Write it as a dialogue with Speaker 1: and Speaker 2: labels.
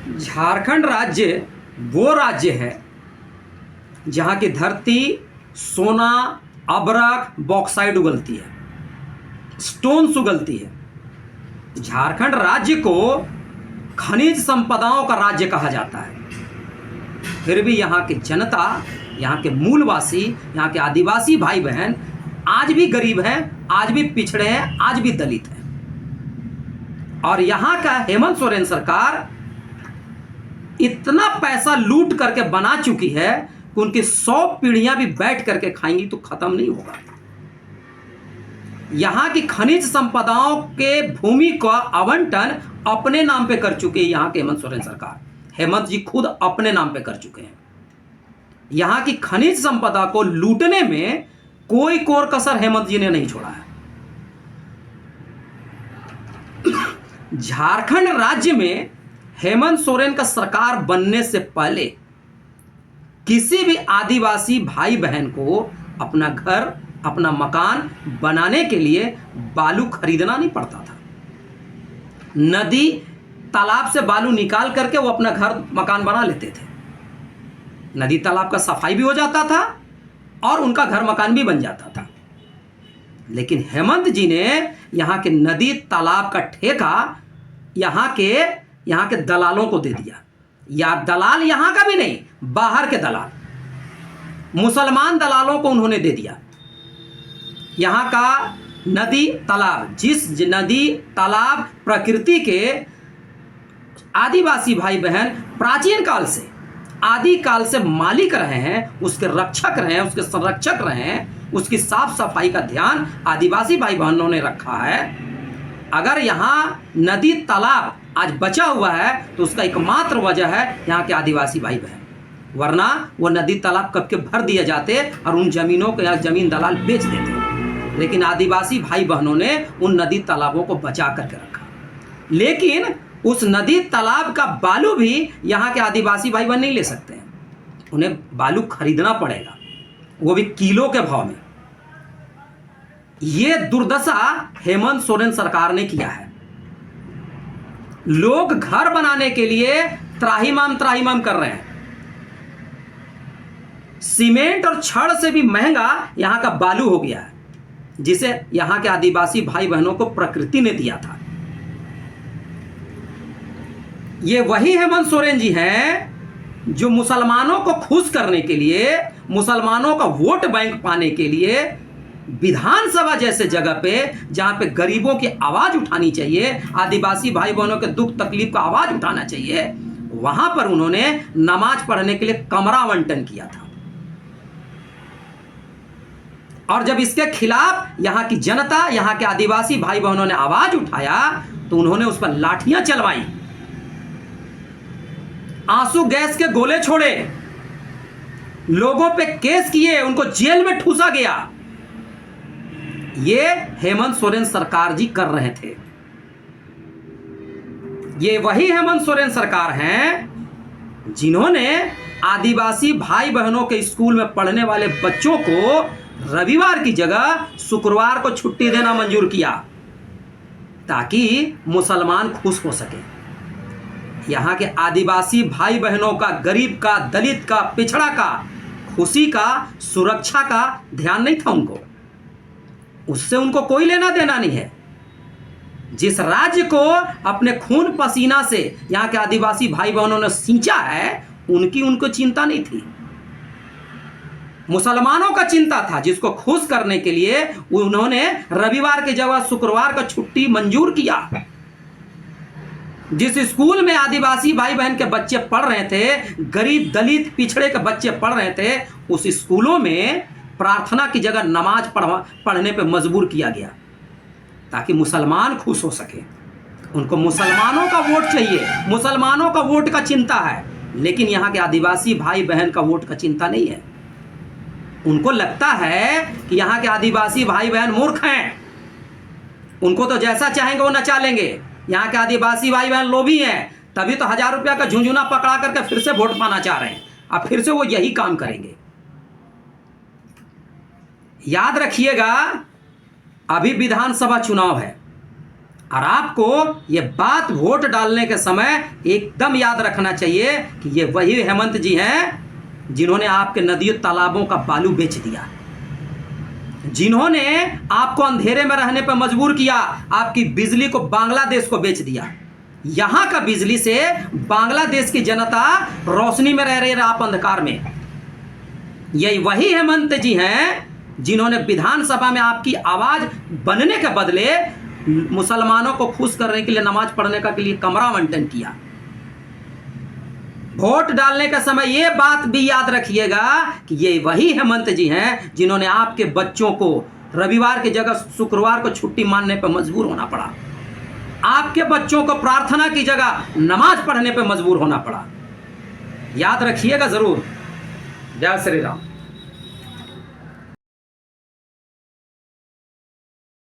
Speaker 1: झारखंड राज्य वो राज्य है जहाँ की धरती सोना, अबरक, बॉक्साइट उगलती है, स्टोन्स उगलती है। झारखंड राज्य को खनिज संपदाओं का राज्य कहा जाता है। फिर भी यहाँ की जनता, यहाँ के मूलवासी, यहाँ के आदिवासी भाई बहन आज भी गरीब हैं, आज भी पिछड़े हैं, आज भी दलित हैं। और यहाँ का हेमंत सोरेन सरकार इतना पैसा लूट करके बना चुकी है कि उनकी 100 पीढ़ियां भी बैठ करके खाएंगी तो खत्म नहीं होगा। यहां की खनिज संपदाओं के भूमि का आवंटन अपने नाम पे कर चुके हैं यहां के हेमंत सोरेन सरकार। हेमंत जी खुद अपने नाम पे कर चुके हैं। यहां की खनिज संपदा को लूटने में कोई कोर कसर हेमंत जी ने नहीं छोड़ा है। झारखंड राज्य में हेमंत सोरेन का सरकार बनने से पहले किसी भी आदिवासी भाई बहन को अपना घर, अपना मकान बनाने के लिए बालू खरीदना नहीं पड़ता था। नदी तालाब से बालू निकाल करके वो अपना घर मकान बना लेते थे। नदी तालाब का सफाई भी हो जाता था और उनका घर मकान भी बन जाता था। लेकिन हेमंत जी ने यहाँ के नदी तालाब का ठेका यहाँ के दलालों को दे दिया। या दलाल यहाँ का भी नहीं, बाहर के दलाल, मुसलमान दलालों को उन्होंने दे दिया। यहाँ का नदी तालाब, जिस नदी तालाब प्रकृति के आदिवासी भाई बहन प्राचीन काल से, आदि काल से मालिक रहे हैं, उसके रक्षक रहे हैं, उसके संरक्षक रहे हैं, उसकी साफ सफाई का ध्यान आदिवासी भाई बहनों ने रखा है। अगर यहाँ नदी तालाब आज बचा हुआ है तो उसका एकमात्र वजह है यहाँ के आदिवासी भाई बहन, वरना वो नदी तालाब कब के भर दिए जाते और उन जमीनों को यहाँ जमीन दलाल बेच देते। लेकिन आदिवासी भाई बहनों ने उन नदी तालाबों को बचा करके रखा। लेकिन उस नदी तालाब का बालू भी यहाँ के आदिवासी भाई बहन नहीं ले सकते हैं, उन्हें बालू खरीदना पड़ेगा, वो भी किलो के भाव में। ये दुर्दशा हेमंत सोरेन सरकार ने किया है। लोग घर बनाने के लिए त्राहिमाम कर रहे हैं। सीमेंट और छड़ से भी महंगा यहां का बालू हो गया है, जिसे यहां के आदिवासी भाई बहनों को प्रकृति ने दिया था। ये वही हेमंत सोरेन जी हैं जो मुसलमानों को खुश करने के लिए, मुसलमानों का वोट बैंक पाने के लिए विधानसभा जैसे जगह पे, जहां पे गरीबों की आवाज उठानी चाहिए, आदिवासी भाई बहनों के दुख तकलीफ का आवाज उठाना चाहिए, वहां पर उन्होंने नमाज पढ़ने के लिए कमरा आवंटन किया था। और जब इसके खिलाफ यहां की जनता, यहां के आदिवासी भाई बहनों ने आवाज उठाया तो उन्होंने उस पर लाठियां चलवाई, आंसू गैस के गोले छोड़े, लोगों पे केस किए, उनको जेल में ठूसा गया। ये हेमंत सोरेन सरकार जी कर रहे थे। ये वही हेमंत सोरेन सरकार हैं जिन्होंने आदिवासी भाई बहनों के स्कूल में पढ़ने वाले बच्चों को रविवार की जगह शुक्रवार को छुट्टी देना मंजूर किया ताकि मुसलमान खुश हो सके। यहाँ के आदिवासी भाई बहनों का, गरीब का, दलित का, पिछड़ा का, खुशी का, सुरक्षा का ध्यान नहीं था उनको। उससे उनको कोई लेना देना नहीं है। जिस राज्य को अपने खून पसीना से यहाँ के आदिवासी भाई बहनों ने सींचा है, उनको चिंता नहीं थी। मुसलमानों का चिंता था, जिसको खुश करने के लिए उन्होंने रविवार की जगह शुक्रवार का छुट्टी मंजूर किया। जिस स्कूल में आदिवासी भाई बहन के बच्चे पढ़ रहे थे, गरीब, दलित, पिछड़े के बच्चे पढ़ रहे थे, उस स्कूलों में प्रार्थना की जगह नमाज पढ़ने पे मजबूर किया गया ताकि मुसलमान खुश हो सके। उनको मुसलमानों का वोट चाहिए, मुसलमानों का वोट का चिंता है, लेकिन यहाँ के आदिवासी भाई बहन का वोट का चिंता नहीं है। उनको लगता है कि यहाँ के आदिवासी भाई बहन मूर्ख हैं, उनको तो जैसा चाहेंगे वो नचा लेंगे। यहाँ के आदिवासी भाई बहन लोभी हैं, तभी तो 1000 रुपया का झुंझुना पकड़ा करके फिर से वोट पाना चाह रहे हैं। अब फिर से वो यही काम करेंगे। याद रखिएगा, अभी विधानसभा चुनाव है और आपको ये बात वोट डालने के समय एकदम याद रखना चाहिए कि ये वही हेमंत जी हैं जिन्होंने आपके नदियों तालाबों का बालू बेच दिया, जिन्होंने आपको अंधेरे में रहने पर मजबूर किया, आपकी बिजली को बांग्लादेश को बेच दिया। यहां का बिजली से बांग्लादेश की जनता रोशनी में रह रही है, आप अंधकार में। यही वही हेमंत जी हैं जिन्होंने विधानसभा में आपकी आवाज बनने के बदले मुसलमानों को खुश करने के लिए, नमाज पढ़ने का के लिए कमरा आवंटन किया। वोट डालने का समय यह बात भी याद रखिएगा कि ये वही हेमंत जी हैं जिन्होंने आपके बच्चों को रविवार की जगह शुक्रवार को छुट्टी मानने पर मजबूर होना पड़ा, आपके बच्चों को प्रार्थना की जगह नमाज पढ़ने पर मजबूर होना पड़ा। याद रखिएगा जरूर। जय श्री राम।